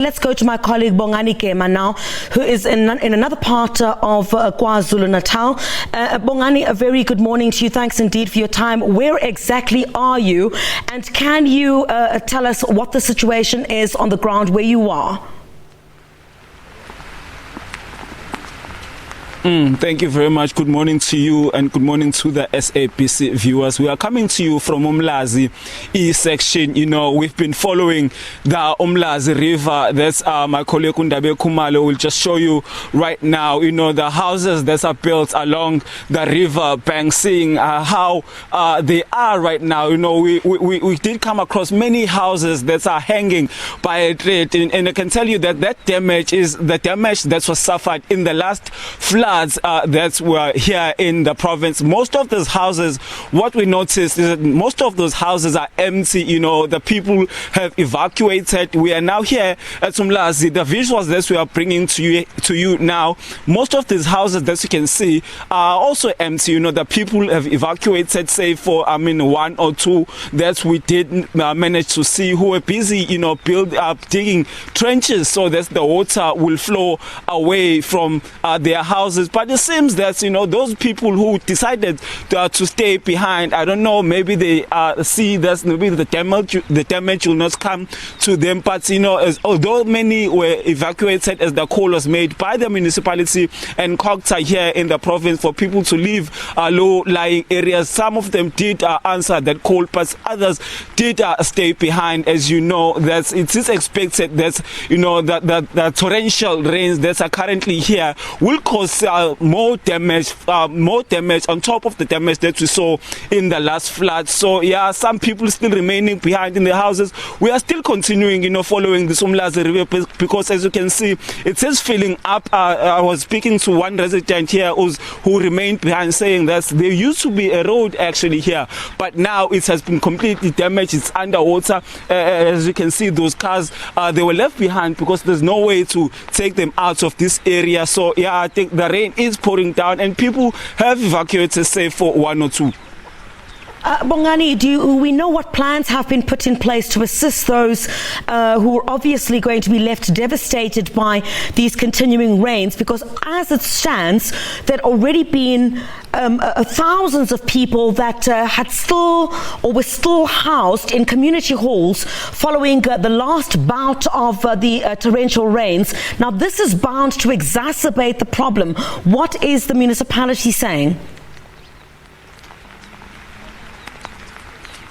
Let's go to my colleague Bongani Gema now, who is in another part of KwaZulu-Natal. Bongani, a very good morning to you. Thanks indeed for your time. Where exactly are you? And can you tell us what the situation is on the ground where you are? Thank you very much. Good morning to you and good morning to the SABC viewers. We are coming to you from Umlazi East section. You know, we've been following the Umlazi River. That's my colleague Undabe Kumalo will just show you right now. You know, the houses that are built along the river bank, seeing how they are right now. You know, we did come across many houses that are hanging by a thread, and I can tell you that that damage is the damage that was suffered in the last flood that were here in the province. Most of those houses, what we noticed is that most of those houses are empty. You know, the people have evacuated. We are now here at Umlazi. The visuals that we are bringing to you now, most of these houses that you can see are also empty. You know, the people have evacuated, save for one or two that we did manage to see, who were busy, you know, digging trenches so that the water will flow away from their houses. But it seems that, you know, those people who decided to stay behind, I don't know, maybe they see that maybe the damage will not come to them. But, you know, although many were evacuated as the call was made by the municipality and COGTA here in the province for people to leave low-lying areas, some of them did answer that call, but others did stay behind. As you know, that it is expected that, you know, that the torrential rains that are currently here will cause more damage on top of the damage that we saw in the last flood. So yeah, some people still remaining behind in the houses. We are still continuing, you know, following the Umlazi River, because as you can see, it is filling up. I was speaking to one resident here who remained behind, saying that there used to be a road actually here, but now it has been completely damaged. It's underwater. As you can see, those cars, they were left behind because there's no way to take them out of this area. So yeah, I think the rain is pouring down and people have evacuated, save for one or two. Bongani, do we know what plans have been put in place to assist those who are obviously going to be left devastated by these continuing rains? Because as it stands, there had already been thousands of people that had still or were still housed in community halls following the last bout of the torrential rains. Now, this is bound to exacerbate the problem. What is the municipality saying?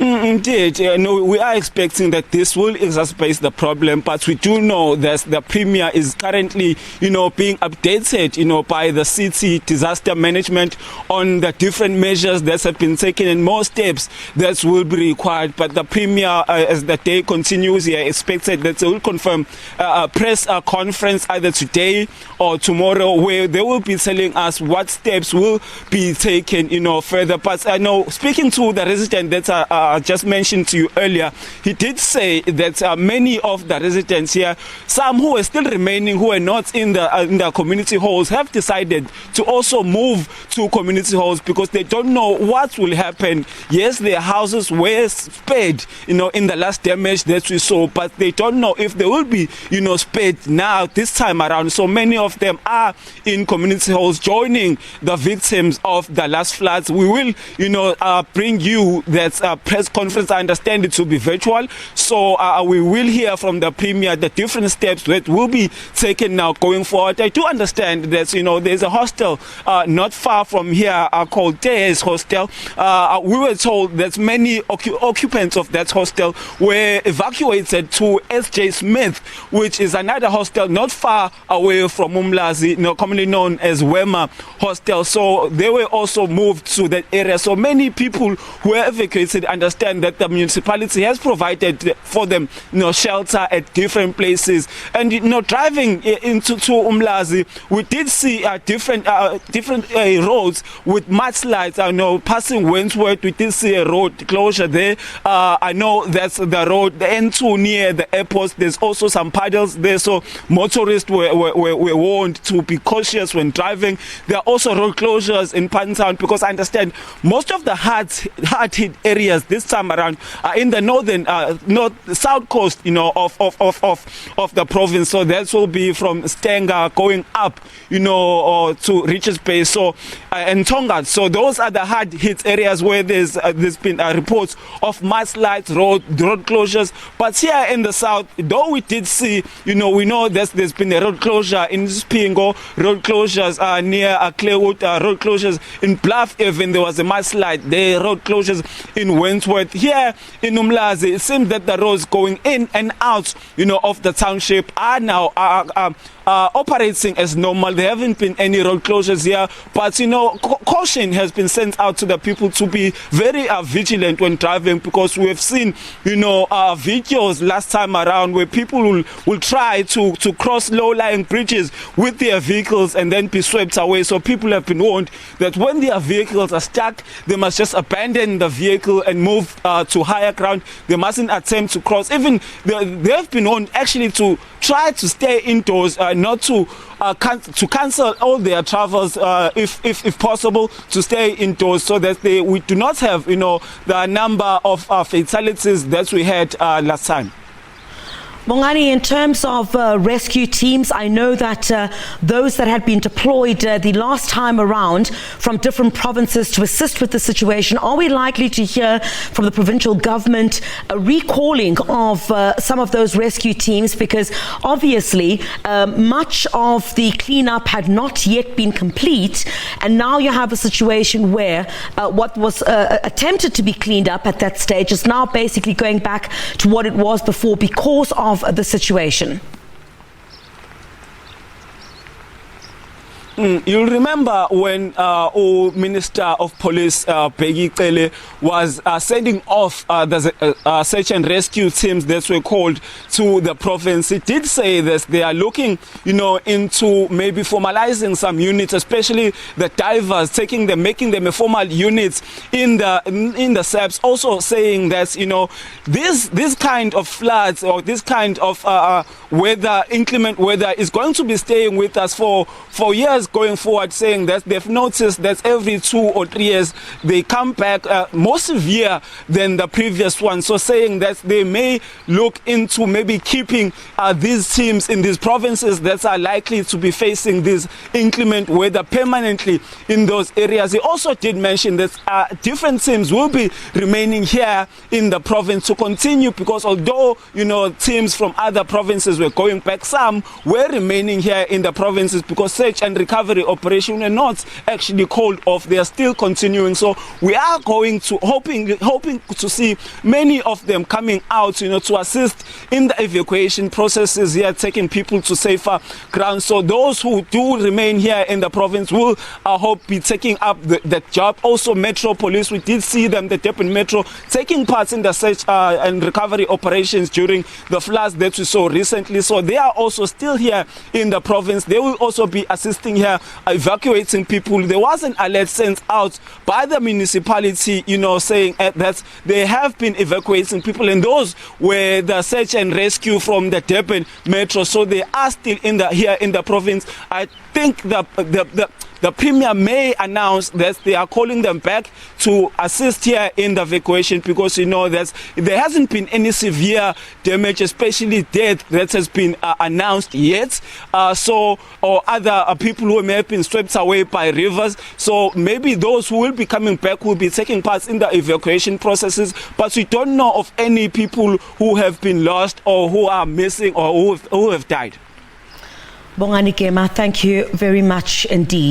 Indeed, no, we are expecting that this will exacerbate the problem, but we do know that the Premier is currently, you know, being updated, you know, by the city disaster management on the different measures that have been taken and more steps that will be required. But the Premier, as the day continues, he expected that they will confirm a press conference either today or tomorrow, where they will be telling us what steps will be taken, you know, further. But I know, speaking to the resident that just mentioned to you earlier, he did say that many of the residents here, some who are still remaining, who are not in the community halls, have decided to also move to community halls because they don't know what will happen. Yes, their houses were spared, you know, in the last damage that we saw, but they don't know if they will be, you know, spared now this time around. So many of them are in community halls joining the victims of the last floods. We will, you know, bring you that press conference. I understand it will be virtual, so we will hear from the Premier the different steps that will be taken now going forward. I do understand that, you know, there's a hostel not far from here called Te's Hostel. We were told that many occupants of that hostel were evacuated to S.J. Smith, which is another hostel not far away from Umlazi, you know, commonly known as Wema Hostel. So they were also moved to that area. So many people who were evacuated understand that the municipality has provided for them, you know, shelter at different places. And, you know, driving into Umlazi, we did see different roads with mudslides. I know, passing Wentworth, we did see a road closure there. I know that's the road, the N2 near the airport. There's also some puddles there, so motorists were warned to be cautious when driving. There are also road closures in Pantown, because I understand most of the hard hit areas this this time around in the south coast, of the province. So that will be from Stenga going up, to Richards Bay, and Tonga. So those are the hard hit areas where there's been reports of mudslides, road closures. But here in the south, though we did see, we know there's been a road closure in Spingo, road closures near Clearwood, road closures in Bluff. Even there was a mudslide, there road closures in Wentworth. Here in Umlazi, it seems that the roads going in and out, of the township are now operating as normal. There haven't been any road closures here, but caution has been sent out to the people to be very vigilant when driving, because we have seen videos last time around where people will try to cross low-lying bridges with their vehicles and then be swept away. So people have been warned that when their vehicles are stuck, they must just abandon the vehicle and move to higher ground. They mustn't attempt to cross. Even they have been warned actually to try to stay indoors, not to cancel all their travels, if possible, to stay indoors, so that we do not have the number of fatalities that we had last time. Bongani, in terms of rescue teams, I know that those that had been deployed the last time around from different provinces to assist with the situation, are we likely to hear from the provincial government a recalling of some of those rescue teams? Because obviously much of the cleanup had not yet been complete, and now you have a situation where what was attempted to be cleaned up at that stage is now basically going back to what it was before because of the situation. You'll remember when Minister of Police Bheki Cele was sending off the search and rescue teams that were called to the province. He did say that they are looking, into maybe formalizing some units, especially the divers, making them a formal units in the SABC. Also saying that this kind of floods or this kind of weather, inclement weather, is going to be staying with us for years going forward, saying that they've noticed that every 2 or 3 years they come back more severe than the previous one. So saying that they may look into maybe keeping these teams in these provinces that are likely to be facing this inclement weather permanently in those areas. He also did mention that different teams will be remaining here in the province to continue, because although teams from other provinces were going back, some were remaining here in the provinces because search and recovery operation are not actually called off. They are still continuing. So we are going to hoping to see many of them coming out, to assist in the evacuation processes here, taking people to safer ground. So those who do remain here in the province will, I hope, be taking up that job. Also, Metro Police, we did see them, the Durban Metro, taking part in the search and recovery operations during the floods that we saw recently. So they are also still here in the province. They will also be assisting here, evacuating people. There was an alert sent out by the municipality, saying that they have been evacuating people, and those were the search and rescue from the Durban Metro. So they are still here in the province. I think the Premier may announce that they are calling them back to assist here in the evacuation, because that there hasn't been any severe damage, especially death, that has been announced yet. Or other people who may have been swept away by rivers. So maybe those who will be coming back will be taking part in the evacuation processes, but we don't know of any people who have been lost or who are missing or who have died. Bongani Gema, thank you very much indeed.